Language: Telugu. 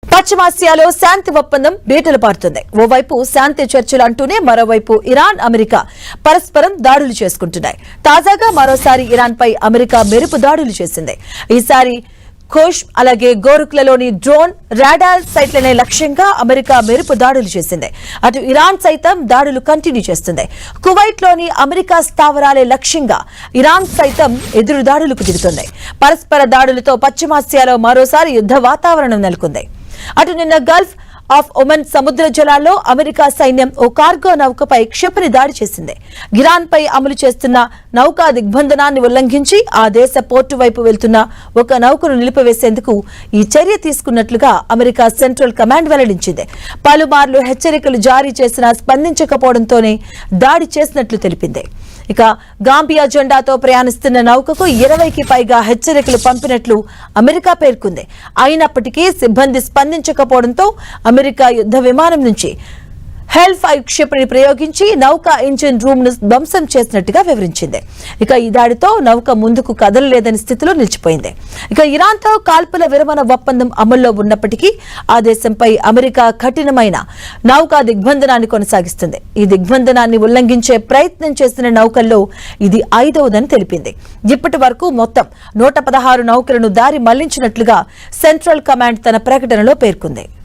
పశ్చిమాసియాలో శాంతి ఒప్పందం బీటలు పారుతుంది. ఓవైపు శాంతి చర్చలు అంటూనే మరోవైపు ఇరాన్, అమెరికా పరస్పరం దాడులు చేసుకుంటున్నాయి. తాజాగా మరోసారి ఇరాన్ పై అమెరికా మెరుపు దాడులు చేసింది. ఈసారి ఖోష్ అలాగే గోరుక్లలోని డ్రోన్ రాడార్ సైట్లనే లక్ష్యంగా అమెరికా మెరుపు దాడులు చేసింది. అటు ఇరాన్ సైతం దాడులు కంటిన్యూ చేస్తుంది. కువైట్ లోని అమెరికా స్థావరాలే లక్ష్యంగా ఇరాన్ సైతం ఎదురు దాడులకు దిగుతుంది. పరస్పర దాడులతో పశ్చిమాసియాలో మరోసారి యుద్ధ వాతావరణం నెలకొంది. అటు నిన్న గల్ఫ్ ఆఫ్ ఒమన్ సముద్ర జలాల్లో అమెరికా సైన్యం ఓ కార్గో నౌకపై క్షిపణి దాడి చేసింది. ఇరాన్ పై అమలు చేస్తున్న నౌకా దిగ్బంధనాన్ని ఉల్లంఘించి ఆ దేశ పోర్టు వైపు వెళ్తున్న ఒక నౌకను నిలిపివేసేందుకు ఈ చర్య తీసుకున్నట్లుగా అమెరికా సెంట్రల్ కమాండ్ వెల్లడించింది. పలుమార్లు హెచ్చరికలు జారీ చేసినా స్పందించకపోవడంతోనే దాడి చేసినట్లు తెలిపింది. ఇక గాంబియా జెండాతో ప్రయాణిస్తున్న నౌకకు 20కి పైగా హెచ్చరికలు పంపినట్లు అమెరికా పేర్కొంది. అయినప్పటికీ సిబ్బంది స్పందించకపోవడంతో అమెరికా యుద్ధ విమానం నుంచి హెల్-5 క్షిపణి ప్రయోగించి నౌక ఇంజిన్ రూమ్ ను ధ్వంసం చేసినట్టుగా వివరించింది. ఇక ఈ దాడితో నౌక ముందుకు కదలలేదని స్థితిలో నిలిచిపోయింది. ఇక ఇరాన్తో కాల్పుల విరమణ ఒప్పందం అమల్లో ఉన్నప్పటికీ ఆ దేశంపై అమెరికా కఠినమైన నౌకా దిగ్బంధనాన్ని కొనసాగిస్తుంది. ఈ దిగ్బంధనాన్ని ఉల్లంఘించే ప్రయత్నం చేసిన నౌకల్లో ఇది 5వదని తెలిపింది. ఇప్పటి వరకు మొత్తం 116 నౌకలను దారి మళ్లించినట్లుగా సెంట్రల్ కమాండ్ తన ప్రకటనలో పేర్కొంది.